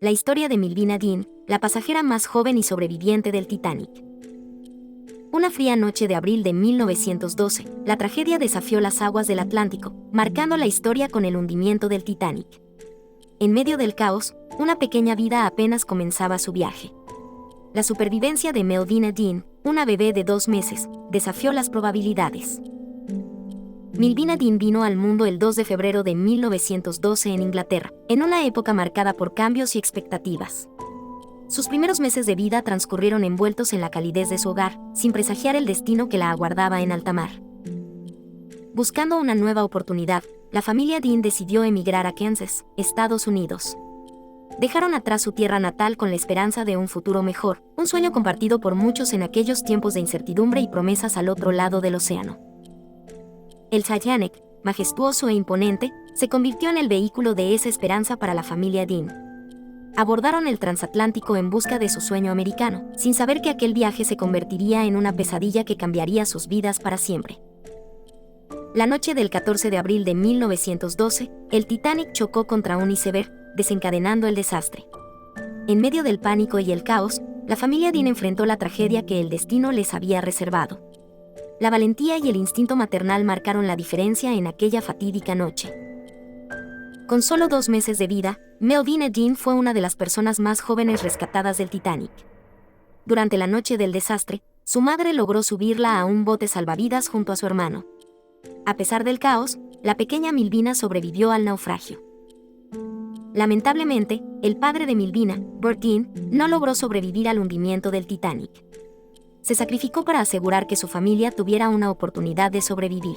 La historia de Milvina Dean, la pasajera más joven y sobreviviente del Titanic. Una fría noche de abril de 1912, la tragedia desafió las aguas del Atlántico, marcando la historia con el hundimiento del Titanic. En medio del caos, una pequeña vida apenas comenzaba su viaje. La supervivencia de Milvina Dean, una bebé de 2 meses, desafió las probabilidades. Milvina Dean vino al mundo el 2 de febrero de 1912 en Inglaterra, en una época marcada por cambios y expectativas. Sus primeros meses de vida transcurrieron envueltos en la calidez de su hogar, sin presagiar el destino que la aguardaba en alta mar. Buscando una nueva oportunidad, la familia Dean decidió emigrar a Kansas, Estados Unidos. Dejaron atrás su tierra natal con la esperanza de un futuro mejor, un sueño compartido por muchos en aquellos tiempos de incertidumbre y promesas al otro lado del océano. El Titanic, majestuoso e imponente, se convirtió en el vehículo de esa esperanza para la familia Dean. Abordaron el transatlántico en busca de su sueño americano, sin saber que aquel viaje se convertiría en una pesadilla que cambiaría sus vidas para siempre. La noche del 14 de abril de 1912, el Titanic chocó contra un iceberg, desencadenando el desastre. En medio del pánico y el caos, la familia Dean enfrentó la tragedia que el destino les había reservado. La valentía y el instinto maternal marcaron la diferencia en aquella fatídica noche. Con solo 2 meses de vida, Milvina Dean fue una de las personas más jóvenes rescatadas del Titanic. Durante la noche del desastre, su madre logró subirla a un bote salvavidas junto a su hermano. A pesar del caos, la pequeña Milvina sobrevivió al naufragio. Lamentablemente, el padre de Milvina, Bert Dean, no logró sobrevivir al hundimiento del Titanic. Se sacrificó para asegurar que su familia tuviera una oportunidad de sobrevivir.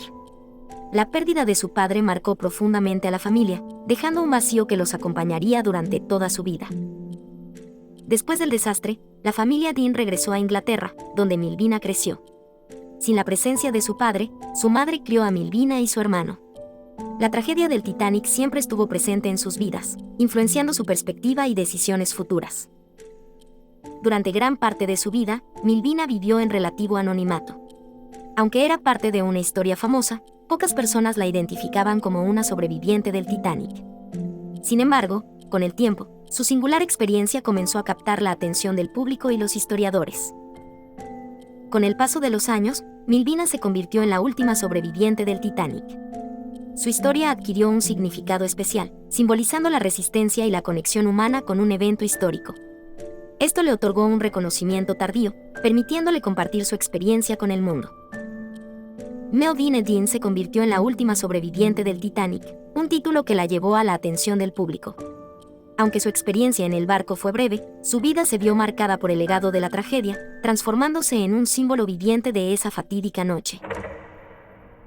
La pérdida de su padre marcó profundamente a la familia, dejando un vacío que los acompañaría durante toda su vida. Después del desastre, la familia Dean regresó a Inglaterra, donde Milvina creció. Sin la presencia de su padre, su madre crió a Milvina y su hermano. La tragedia del Titanic siempre estuvo presente en sus vidas, influenciando su perspectiva y decisiones futuras. Durante gran parte de su vida, Milvina vivió en relativo anonimato. Aunque era parte de una historia famosa, pocas personas la identificaban como una sobreviviente del Titanic. Sin embargo, con el tiempo, su singular experiencia comenzó a captar la atención del público y los historiadores. Con el paso de los años, Milvina se convirtió en la última sobreviviente del Titanic. Su historia adquirió un significado especial, simbolizando la resistencia y la conexión humana con un evento histórico. Esto le otorgó un reconocimiento tardío, permitiéndole compartir su experiencia con el mundo. Milvina Dean se convirtió en la última sobreviviente del Titanic, un título que la llevó a la atención del público. Aunque su experiencia en el barco fue breve, su vida se vio marcada por el legado de la tragedia, transformándose en un símbolo viviente de esa fatídica noche.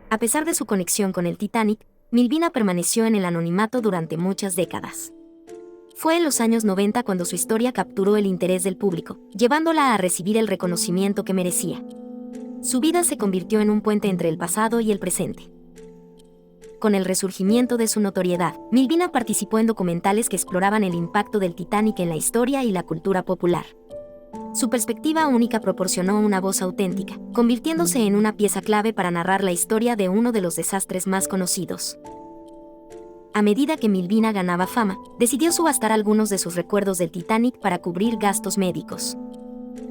A pesar de su conexión con el Titanic, Milvina permaneció en el anonimato durante muchas décadas. Fue en los años 90 cuando su historia capturó el interés del público, llevándola a recibir el reconocimiento que merecía. Su vida se convirtió en un puente entre el pasado y el presente. Con el resurgimiento de su notoriedad, Milvina participó en documentales que exploraban el impacto del Titanic en la historia y la cultura popular. Su perspectiva única proporcionó una voz auténtica, convirtiéndose en una pieza clave para narrar la historia de uno de los desastres más conocidos. A medida que Milvina ganaba fama, decidió subastar algunos de sus recuerdos del Titanic para cubrir gastos médicos.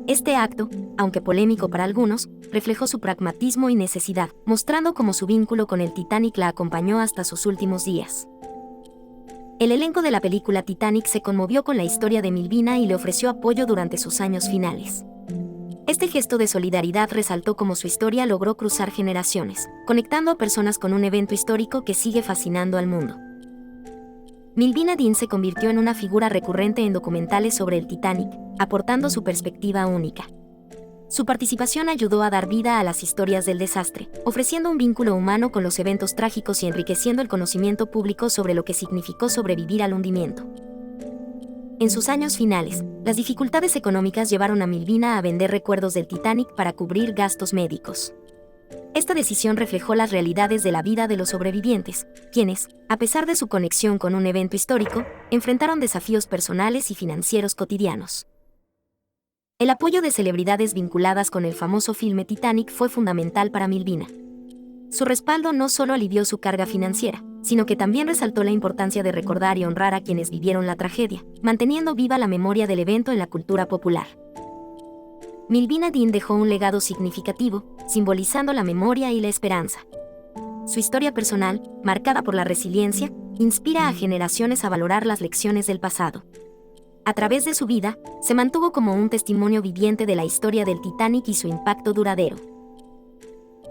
Este acto, aunque polémico para algunos, reflejó su pragmatismo y necesidad, mostrando cómo su vínculo con el Titanic la acompañó hasta sus últimos días. El elenco de la película Titanic se conmovió con la historia de Milvina y le ofreció apoyo durante sus años finales. Este gesto de solidaridad resaltó cómo su historia logró cruzar generaciones, conectando a personas con un evento histórico que sigue fascinando al mundo. Milvina Dean se convirtió en una figura recurrente en documentales sobre el Titanic, aportando su perspectiva única. Su participación ayudó a dar vida a las historias del desastre, ofreciendo un vínculo humano con los eventos trágicos y enriqueciendo el conocimiento público sobre lo que significó sobrevivir al hundimiento. En sus años finales, las dificultades económicas llevaron a Milvina a vender recuerdos del Titanic para cubrir gastos médicos. Esta decisión reflejó las realidades de la vida de los sobrevivientes, quienes, a pesar de su conexión con un evento histórico, enfrentaron desafíos personales y financieros cotidianos. El apoyo de celebridades vinculadas con el famoso filme Titanic fue fundamental para Milvina. Su respaldo no solo alivió su carga financiera, sino que también resaltó la importancia de recordar y honrar a quienes vivieron la tragedia, manteniendo viva la memoria del evento en la cultura popular. Melvina Dean dejó un legado significativo, simbolizando la memoria y la esperanza. Su historia personal, marcada por la resiliencia, inspira a generaciones a valorar las lecciones del pasado. A través de su vida, se mantuvo como un testimonio viviente de la historia del Titanic y su impacto duradero.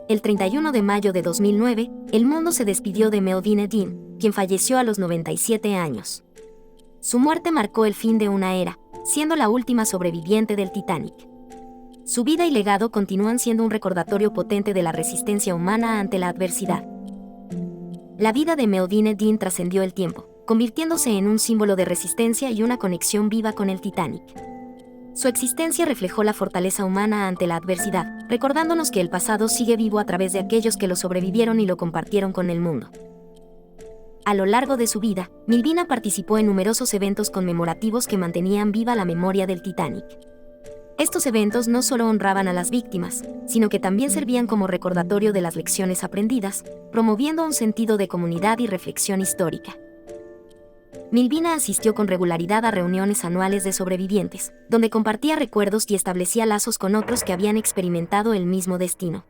El 31 de mayo de 2009, el mundo se despidió de Melvina Dean, quien falleció a los 97 años. Su muerte marcó el fin de una era, siendo la última sobreviviente del Titanic. Su vida y legado continúan siendo un recordatorio potente de la resistencia humana ante la adversidad. La vida de Melvina Dean trascendió el tiempo, convirtiéndose en un símbolo de resistencia y una conexión viva con el Titanic. Su existencia reflejó la fortaleza humana ante la adversidad, recordándonos que el pasado sigue vivo a través de aquellos que lo sobrevivieron y lo compartieron con el mundo. A lo largo de su vida, Melvina participó en numerosos eventos conmemorativos que mantenían viva la memoria del Titanic. Estos eventos no solo honraban a las víctimas, sino que también servían como recordatorio de las lecciones aprendidas, promoviendo un sentido de comunidad y reflexión histórica. Melvina asistió con regularidad a reuniones anuales de sobrevivientes, donde compartía recuerdos y establecía lazos con otros que habían experimentado el mismo destino.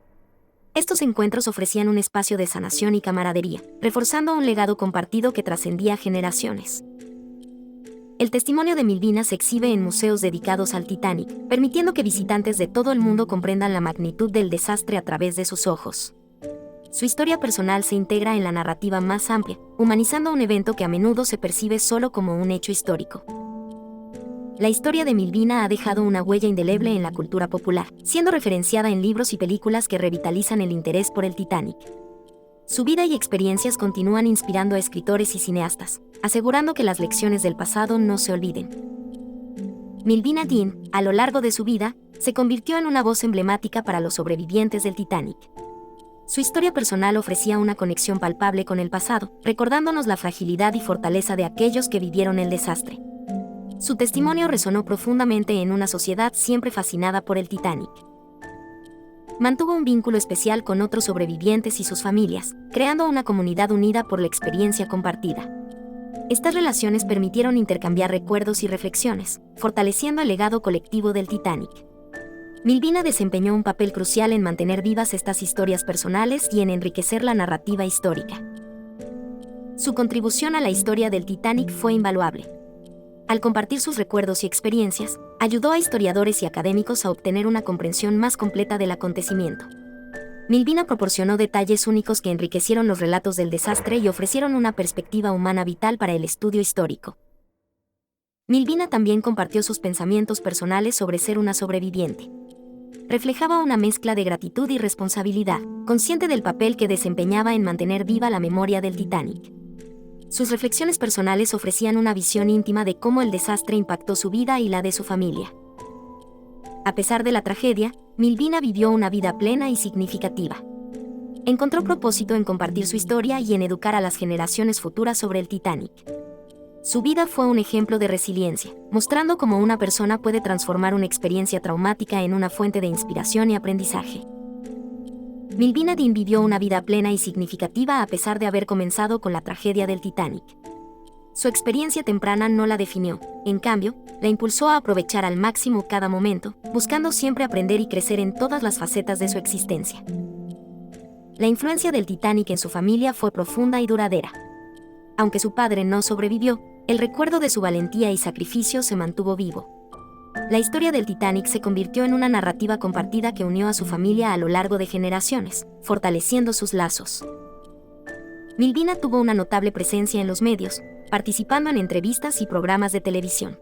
Estos encuentros ofrecían un espacio de sanación y camaradería, reforzando un legado compartido que trascendía generaciones. El testimonio de Melvina se exhibe en museos dedicados al Titanic, permitiendo que visitantes de todo el mundo comprendan la magnitud del desastre a través de sus ojos. Su historia personal se integra en la narrativa más amplia, humanizando un evento que a menudo se percibe solo como un hecho histórico. La historia de Melvina ha dejado una huella indeleble en la cultura popular, siendo referenciada en libros y películas que revitalizan el interés por el Titanic. Su vida y experiencias continúan inspirando a escritores y cineastas, asegurando que las lecciones del pasado no se olviden. Melvina Dean, a lo largo de su vida, se convirtió en una voz emblemática para los sobrevivientes del Titanic. Su historia personal ofrecía una conexión palpable con el pasado, recordándonos la fragilidad y fortaleza de aquellos que vivieron el desastre. Su testimonio resonó profundamente en una sociedad siempre fascinada por el Titanic. Mantuvo un vínculo especial con otros sobrevivientes y sus familias, creando una comunidad unida por la experiencia compartida. Estas relaciones permitieron intercambiar recuerdos y reflexiones, fortaleciendo el legado colectivo del Titanic. Melvina desempeñó un papel crucial en mantener vivas estas historias personales y en enriquecer la narrativa histórica. Su contribución a la historia del Titanic fue invaluable. Al compartir sus recuerdos y experiencias, ayudó a historiadores y académicos a obtener una comprensión más completa del acontecimiento. Melvina proporcionó detalles únicos que enriquecieron los relatos del desastre y ofrecieron una perspectiva humana vital para el estudio histórico. Melvina también compartió sus pensamientos personales sobre ser una sobreviviente. Reflejaba una mezcla de gratitud y responsabilidad, consciente del papel que desempeñaba en mantener viva la memoria del Titanic. Sus reflexiones personales ofrecían una visión íntima de cómo el desastre impactó su vida y la de su familia. A pesar de la tragedia, Melvina vivió una vida plena y significativa. Encontró propósito en compartir su historia y en educar a las generaciones futuras sobre el Titanic. Su vida fue un ejemplo de resiliencia, mostrando cómo una persona puede transformar una experiencia traumática en una fuente de inspiración y aprendizaje. Melvina Dean vivió una vida plena y significativa a pesar de haber comenzado con la tragedia del Titanic. Su experiencia temprana no la definió, en cambio, la impulsó a aprovechar al máximo cada momento, buscando siempre aprender y crecer en todas las facetas de su existencia. La influencia del Titanic en su familia fue profunda y duradera. Aunque su padre no sobrevivió, el recuerdo de su valentía y sacrificio se mantuvo vivo. La historia del Titanic se convirtió en una narrativa compartida que unió a su familia a lo largo de generaciones, fortaleciendo sus lazos. Melvina tuvo una notable presencia en los medios, participando en entrevistas y programas de televisión.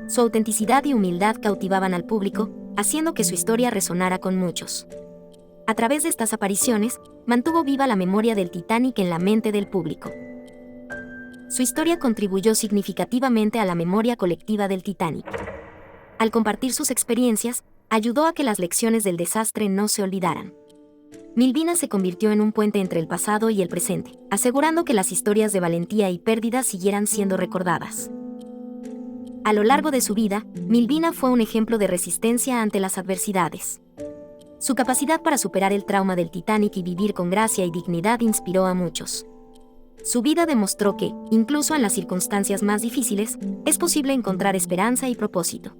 Su autenticidad y humildad cautivaban al público, haciendo que su historia resonara con muchos. A través de estas apariciones, mantuvo viva la memoria del Titanic en la mente del público. Su historia contribuyó significativamente a la memoria colectiva del Titanic. Al compartir sus experiencias, ayudó a que las lecciones del desastre no se olvidaran. Melvina se convirtió en un puente entre el pasado y el presente, asegurando que las historias de valentía y pérdida siguieran siendo recordadas. A lo largo de su vida, Melvina fue un ejemplo de resistencia ante las adversidades. Su capacidad para superar el trauma del Titanic y vivir con gracia y dignidad inspiró a muchos. Su vida demostró que, incluso en las circunstancias más difíciles, es posible encontrar esperanza y propósito.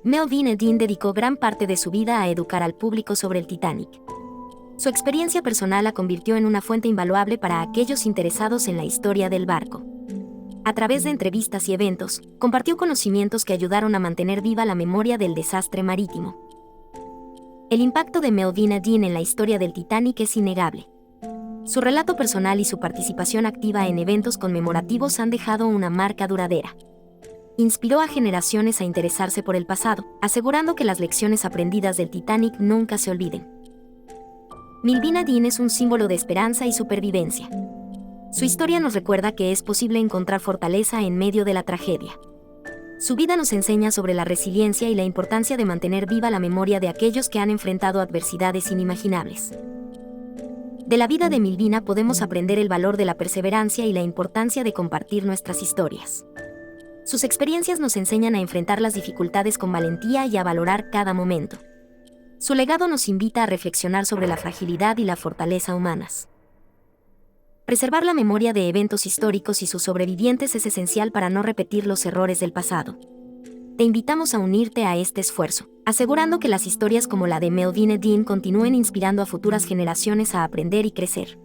Melvin Edin dedicó gran parte de su vida a educar al público sobre el Titanic. Su experiencia personal la convirtió en una fuente invaluable para aquellos interesados en la historia del barco. A través de entrevistas y eventos, compartió conocimientos que ayudaron a mantener viva la memoria del desastre marítimo. El impacto de Melvin Edin en la historia del Titanic es innegable. Su relato personal y su participación activa en eventos conmemorativos han dejado una marca duradera. Inspiró a generaciones a interesarse por el pasado, asegurando que las lecciones aprendidas del Titanic nunca se olviden. Melvin Edin es un símbolo de esperanza y supervivencia. Su historia nos recuerda que es posible encontrar fortaleza en medio de la tragedia. Su vida nos enseña sobre la resiliencia y la importancia de mantener viva la memoria de aquellos que han enfrentado adversidades inimaginables. De la vida de Melvin podemos aprender el valor de la perseverancia y la importancia de compartir nuestras historias. Sus experiencias nos enseñan a enfrentar las dificultades con valentía y a valorar cada momento. Su legado nos invita a reflexionar sobre la fragilidad y la fortaleza humanas. Preservar la memoria de eventos históricos y sus sobrevivientes es esencial para no repetir los errores del pasado. Te invitamos a unirte a este esfuerzo, asegurando que las historias como la de Melvin Edin continúen inspirando a futuras generaciones a aprender y crecer.